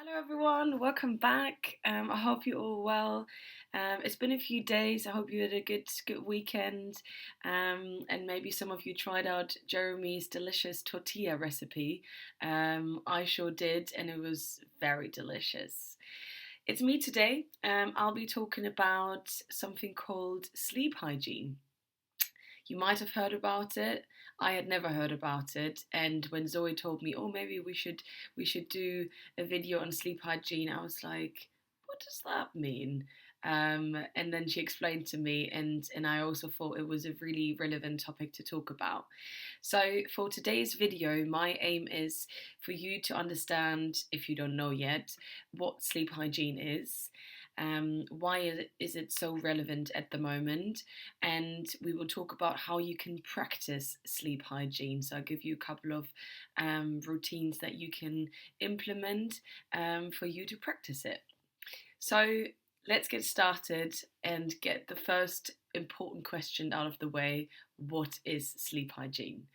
Hello everyone, welcome back. I hope you're all well. It's been a few days. I hope you had a good weekend. And maybe some of you tried out Jeremy's delicious tortilla recipe. I sure did, and it was very delicious. It's me today. I'll be talking about something called sleep hygiene. You might have heard about it. I had never heard about it, and when Zoe told me, "Oh, maybe we should do a video on sleep hygiene," I was like, "What does that mean?" And then she explained to me, and I also thought it was a really relevant topic to talk about. So for today's video, my aim is for you to understand, if you don't know yet, what sleep hygiene is. Why is it so relevant at the moment? And we will talk about how you can practice sleep hygiene. So I'll give you a couple of routines that you can implement for you to practice it. So let's get started and get the first important question out of the way. What is sleep hygiene?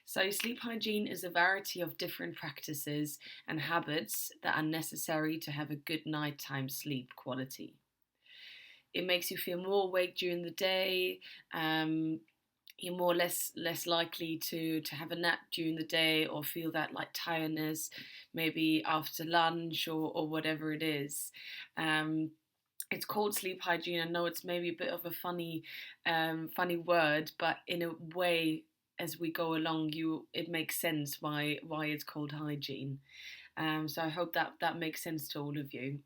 So, sleep hygiene is a variety of different practices and habits that are necessary to have a good nighttime sleep quality. It makes you feel more awake during the day. You're more less likely to have a nap during the day or feel that like tiredness maybe after lunch or whatever it is. It's called sleep hygiene. I know it's maybe a bit of a funny word, but in a way, as we go along, it makes sense why it's called hygiene. So I hope that makes sense to all of you.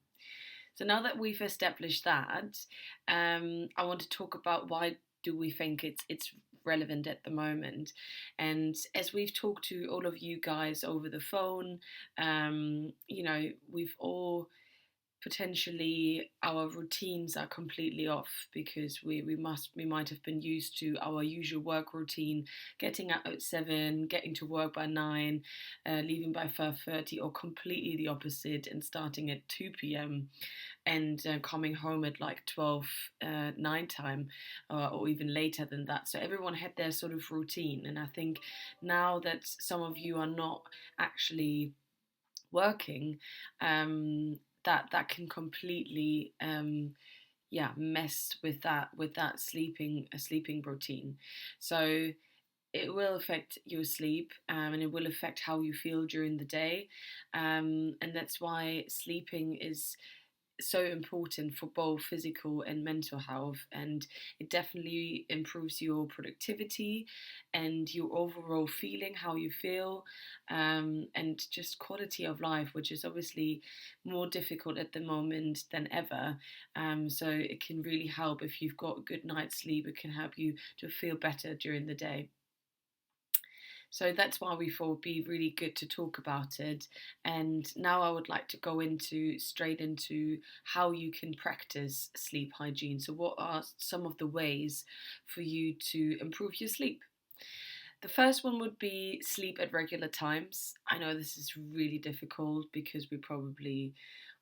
So now that we've established that, I want to talk about why do we think it's relevant at the moment. And as we've talked to all of you guys over the phone, we've all potentially our routines are completely off because we might have been used to our usual work routine, getting out at 7, getting to work by 9, leaving by 5:30, or completely the opposite and starting at 2 p.m. and coming home at like 12 9 time, or even later than that. So everyone had their sort of routine, and I think now that some of you are not actually working, that can completely mess with that sleeping routine. So it will affect your sleep, and it will affect how you feel during the day, and that's why sleeping is so important for both physical and mental health, and it definitely improves your productivity and your overall feeling, how you feel, and just quality of life, which is obviously more difficult at the moment than ever. So it can really help. If you've got a good night's sleep, it can help you to feel better during the day. So that's why we thought it'd be really good to talk about it. And now I would like to go straight into how you can practice sleep hygiene. So what are some of the ways for you to improve your sleep? The first one would be sleep at regular times. I know this is really difficult because we're probably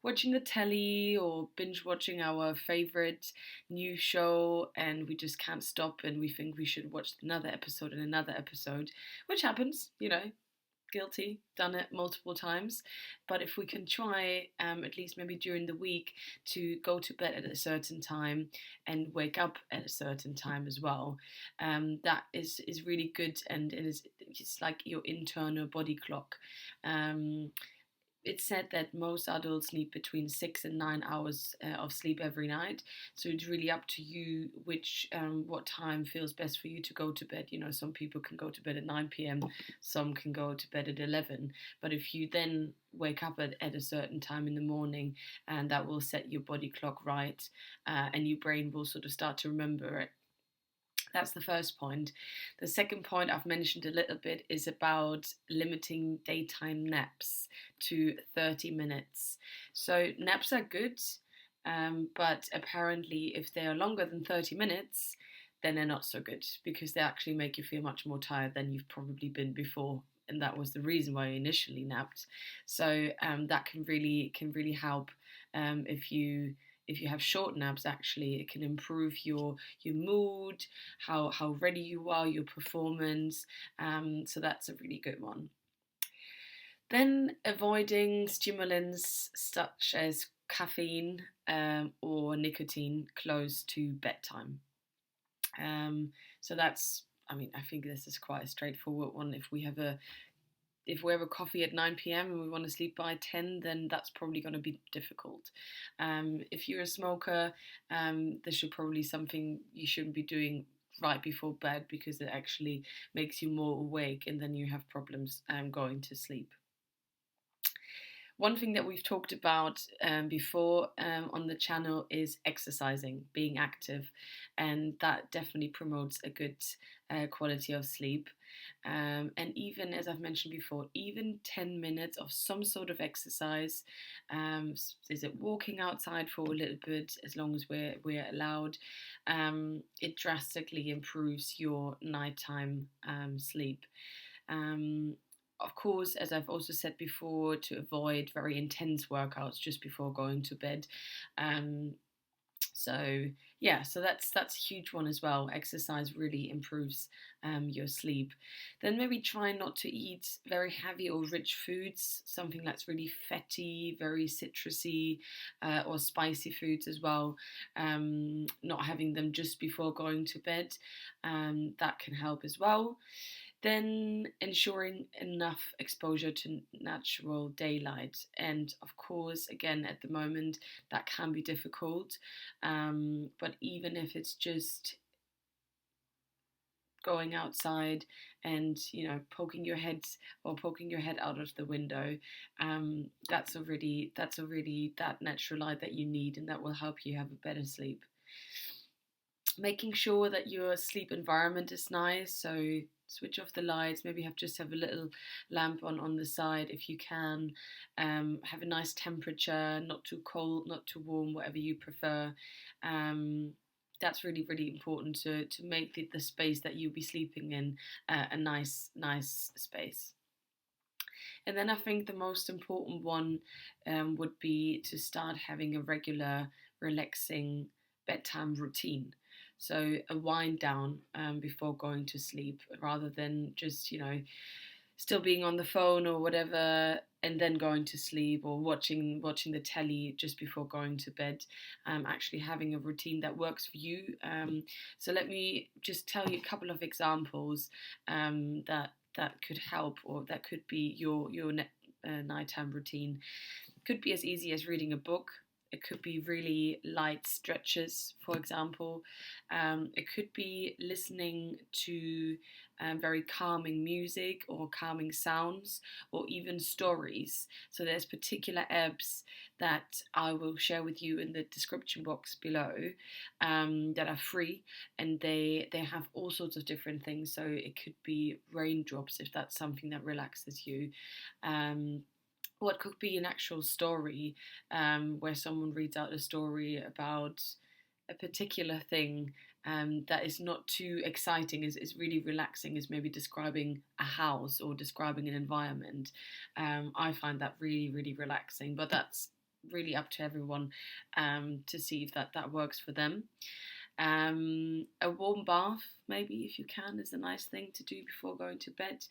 watching the telly or binge watching our favorite new show, and we just can't stop and we think we should watch another episode, which happens, guilty, done it multiple times. But if we can try, at least maybe during the week, to go to bed at a certain time and wake up at a certain time as well, that is really good, and it's like your internal body clock. It's said that most adults need between 6 and 9 hours of sleep every night. So it's really up to you what time feels best for you to go to bed. Some people can go to bed at 9 p.m., some can go to bed at 11. But if you then wake up at a certain time in the morning, and that will set your body clock right, and your brain will sort of start to remember it. That's the first point. The second point I've mentioned a little bit is about limiting daytime naps to 30 minutes. So naps are good, but apparently if they are longer than 30 minutes, then they're not so good because they actually make you feel much more tired than you've probably been before. And that was the reason why I initially napped. So that can really help if you have short naps. Actually, it can improve your mood, how ready you are, your performance. So that's a really good one. Then avoiding stimulants such as caffeine or nicotine close to bedtime. Um, so that's, I mean, I think this is quite a straightforward one. If we have a coffee at 9 p.m. and we want to sleep by 10, then that's probably going to be difficult. If you're a smoker, this should probably something you shouldn't be doing right before bed because it actually makes you more awake and then you have problems going to sleep. One thing that we've talked about before on the channel is exercising, being active, and that definitely promotes a good quality of sleep. And even, as I've mentioned before, even 10 minutes of some sort of exercise, is it walking outside for a little bit, as long as we're allowed, it drastically improves your nighttime sleep. Um, of course, as I've also said before, to avoid very intense workouts just before going to bed. Um, so yeah, so that's a huge one as well. Exercise really improves your sleep. Then maybe try not to eat very heavy or rich foods, something that's really fatty, very citrusy, or spicy foods as well. Not having them just before going to bed, that can help as well. Then ensuring enough exposure to natural daylight. And of course, again, at the moment, that can be difficult. But even if it's just going outside and poking your head out of the window, that's already that natural light that you need, and that will help you have a better sleep. Making sure that your sleep environment is nice, so switch off the lights, maybe have a little lamp on the side if you can. Have a nice temperature, not too cold, not too warm, whatever you prefer. That's really, really important to make the space that you'll be sleeping in a nice space. And then I think the most important one would be to start having a regular, relaxing bedtime routine. So a wind down before going to sleep, rather than just still being on the phone or whatever and then going to sleep, or watching the telly just before going to bed. Actually having a routine that works for you. So let me just tell you a couple of examples that could help, or that could be your nighttime routine. Could be as easy as reading a book. It could be really light stretches, for example. It could be listening to very calming music or calming sounds, or even stories. So there's particular apps that I will share with you in the description box below, that are free, and they have all sorts of different things. So it could be raindrops, if that's something that relaxes you. What could be an actual story, where someone reads out a story about a particular thing, that is not too exciting, is really relaxing, is maybe describing a house or describing an environment. I find that really, really relaxing, but that's really up to everyone to see if that works for them. A warm bath, maybe, if you can, is a nice thing to do before going to bed.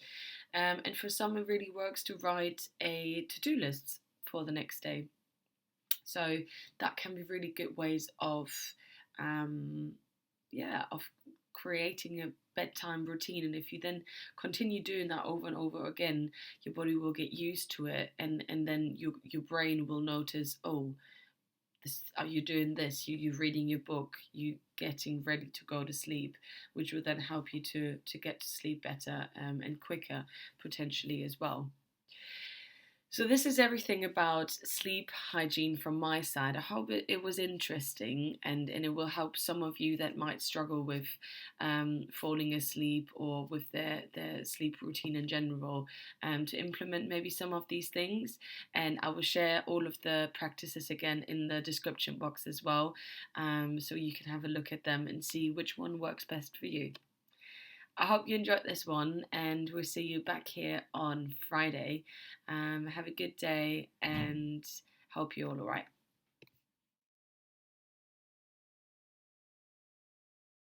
And for some, it really works to write a to-do list for the next day. So that can be really good ways of, of creating a bedtime routine. And if you then continue doing that over and over again, your body will get used to it, and then your brain will notice, oh, are you doing this? You reading your book, you getting ready to go to sleep, which will then help you to get to sleep better, and quicker potentially as well. So this is everything about sleep hygiene from my side. I hope it was interesting, and it will help some of you that might struggle with falling asleep, or with their sleep routine in general, to implement maybe some of these things. And I will share all of the practices again in the description box as well, so you can have a look at them and see which one works best for you. I hope you enjoyed this one, and we'll see you back here on Friday. Have a good day, and hope you're all right.